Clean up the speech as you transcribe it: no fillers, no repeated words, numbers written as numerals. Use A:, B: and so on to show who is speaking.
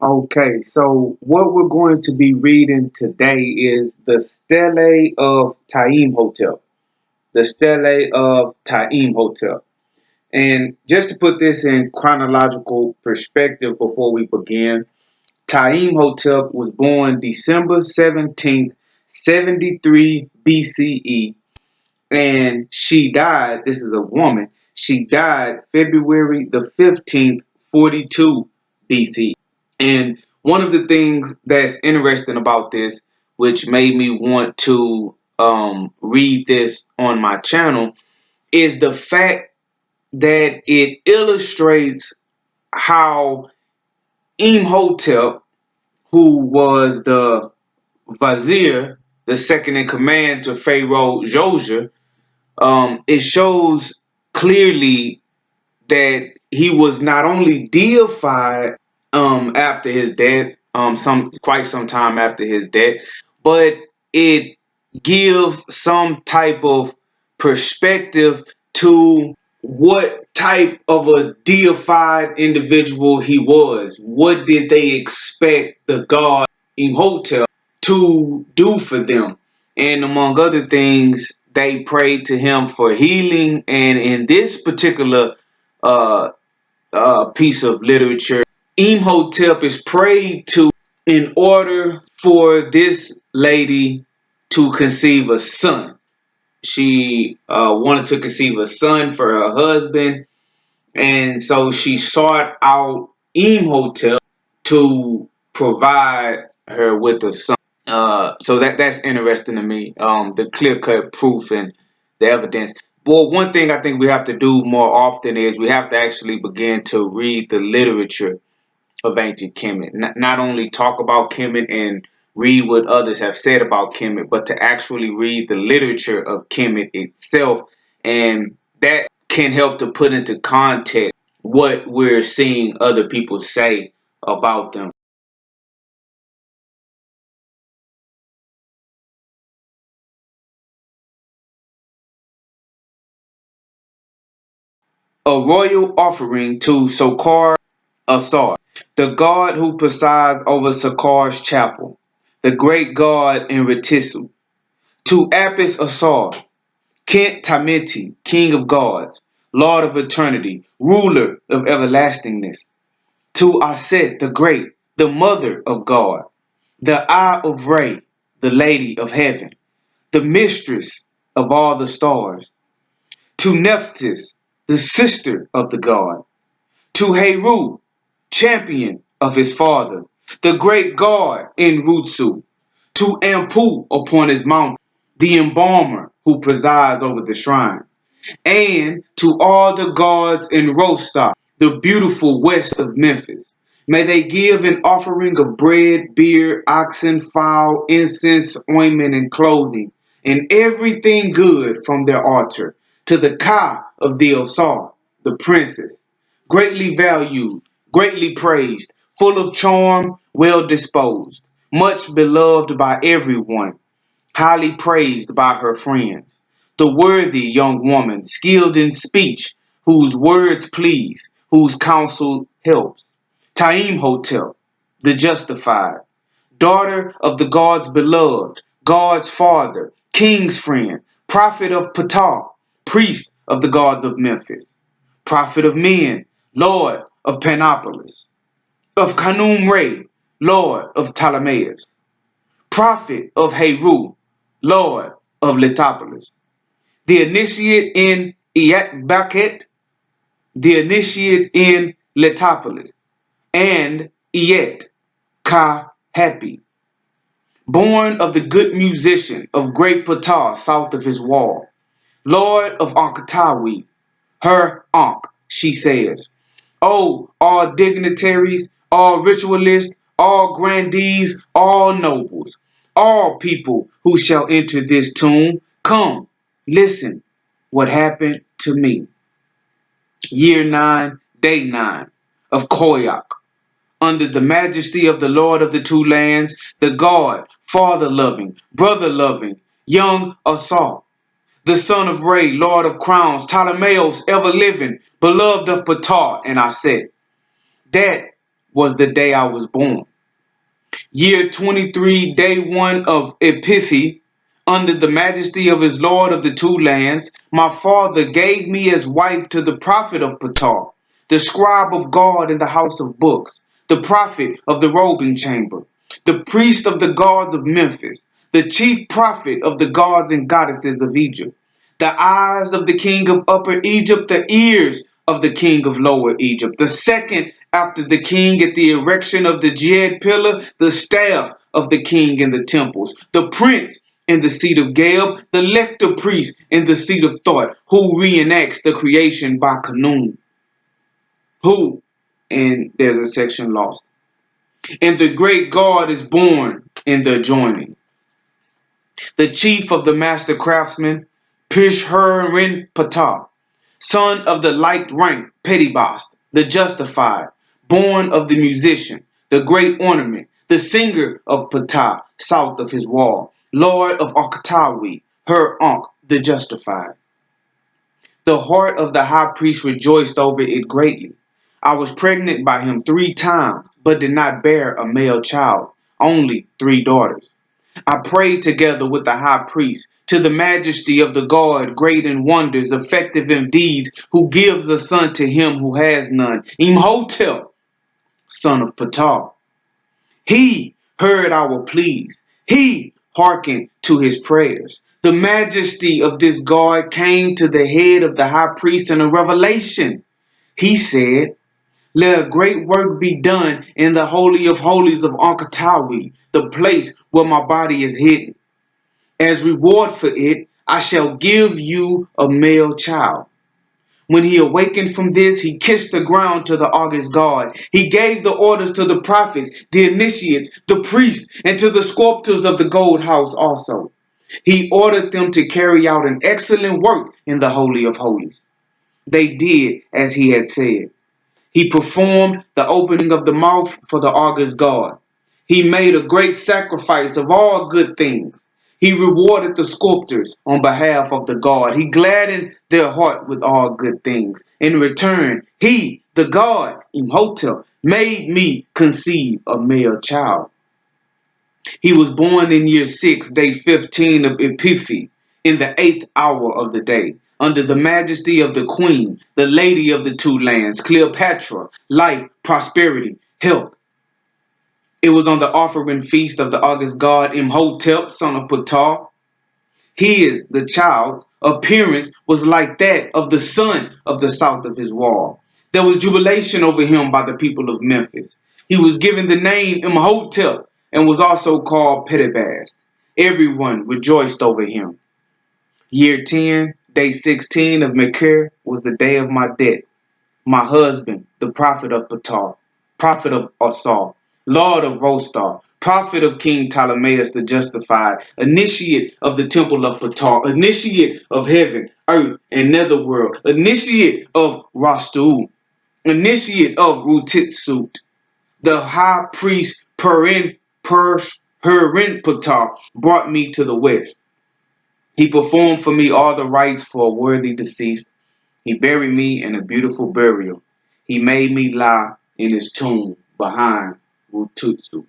A: Okay, so what we're going to be reading today is the Stele of Taimhotep. The Stele of Taimhotep. And just to put this in chronological perspective before we begin, Taimhotep was born December 17th, 73 BCE, and she died, this is a woman, she died February the 15th, 42 BCE. And one of the things that's interesting about this, which made me want to read this on my channel, is the fact that it illustrates how Imhotep, who was the vizier, the second in command to Pharaoh Josia, it shows clearly that he was not only deified after his death, some time after his death, but it gives some type of perspective to what type of a deified individual he was. What did they expect the god Imhotep to do for them? And among other things, they prayed to him for healing. And in this particular uh, piece of literature, Imhotep is prayed to in order for this lady to conceive a son. She wanted to conceive a son for her husband, and so she sought out Imhotep to provide her with a son. So that's interesting to me. The clear cut proof and the evidence. Well, one thing I think we have to do more often is we have to actually begin to read the literature of ancient Kemet. Not only talk about Kemet and read what others have said about Kemet, but to actually read the literature of Kemet itself. And that can help to put into context what we're seeing other people say about them. A royal offering to Sokar Asar, the god who presides over Sakar's chapel, the great god in Retisu. To Apis Asar, Kent Tameti, king of gods, lord of eternity, ruler of everlastingness. To Aset the great, the mother of God, the Eye of Re, the lady of heaven, the mistress of all the stars. To Nephthys, the sister of the god. To Heru, champion of his father, the great god in Rutsu. To Ampu upon his mountain, the embalmer who presides over the shrine. And to all the gods in Rostar, the beautiful west of Memphis. May they give an offering of bread, beer, oxen, fowl, incense, ointment, and clothing, and everything good from their altar, to the Ka of the Osar, the princess, greatly valued, greatly praised, full of charm, well disposed, much beloved by everyone, highly praised by her friends. The worthy young woman, skilled in speech, whose words please, whose counsel helps. Taimhotep, the justified, daughter of the God's beloved, God's father, king's friend, prophet of Ptah, priest of the gods of Memphis, prophet of men, Lord of Panopolis, of Khanum Re, Lord of Ptolemais, prophet of Heru, Lord of Letopolis, the initiate in Iat the initiate in Letopolis, and Iet Ka Happy, born of the good musician of great Ptah south of his wall, Lord of Ankatawi, her Ankh, she says. Oh, all dignitaries, all ritualists, all grandees, all nobles, all people who shall enter this tomb, come, listen what happened to me. Year 9, day 9 of Koyak, under the majesty of the Lord of the two lands, the God, father loving, brother loving, young Assault, the son of Re, Lord of crowns, Ptolemaeus, ever living, beloved of Ptah, and I said, that was the day I was born. Year 23, day 1 of Epiphi, under the majesty of his Lord of the two lands, my father gave me as wife to the prophet of Ptah, the scribe of God in the house of books, the prophet of the robing chamber, the priest of the gods of Memphis, the chief prophet of the gods and goddesses of Egypt, the eyes of the king of Upper Egypt, the ears of the king of Lower Egypt, the second after the king at the erection of the Jed pillar, the staff of the king in the temples, the prince in the seat of Geb, the lector priest in the seat of Thought, who reenacts the creation by Kanun, who, and there's a section lost, and the great God is born in the adjoining. The chief of the master craftsmen, Pishur-rin-Ptah, son of the light rank Petibast, the justified, born of the musician, the great ornament, the singer of Ptah, south of his wall, lord of Akhtawi, her Ankh, the justified. The heart of the high priest rejoiced over it greatly. I was pregnant by him 3 times, but did not bear a male child, only 3 daughters. I prayed together with the high priest to the majesty of the God, great in wonders, effective in deeds, who gives a son to him who has none. Imhotep, son of Ptah. He heard our pleas. He hearkened to his prayers. The majesty of this God came to the head of the high priest in a revelation. He said, let a great work be done in the Holy of Holies of Ankatawi, the place where my body is hidden. As reward for it, I shall give you a male child. When he awakened from this, he kissed the ground to the august God. He gave the orders to the prophets, the initiates, the priests, and to the sculptors of the gold house also. He ordered them to carry out an excellent work in the Holy of Holies. They did as he had said. He performed the opening of the mouth for the august God. He made a great sacrifice of all good things. He rewarded the sculptors on behalf of the God. He gladdened their heart with all good things. In return, he, the God, Imhotep, made me conceive a male child. He was born in year 6, day 15 of Epiphi, in the 8th hour of the day, under the majesty of the queen, the lady of the two lands, Cleopatra, life, prosperity, health. It was on the offering feast of the august God Imhotep, son of Ptah. His, the child's, appearance was like that of the sun of the south of his wall. There was jubilation over him by the people of Memphis. He was given the name Imhotep and was also called Petibast. Everyone rejoiced over him. Year 10, day 16 of Mekir was the day of my death. My husband, the prophet of Ptah, prophet of Asar, lord of Rostar, prophet of King Ptolemaeus the Justified, initiate of the temple of Ptah, initiate of heaven, earth, and netherworld, initiate of Rastu, initiate of Rutitsut, the high priest Ptah brought me to the west. He performed for me all the rites for a worthy deceased. He buried me in a beautiful burial. He made me lie in his tomb behind Rututsu.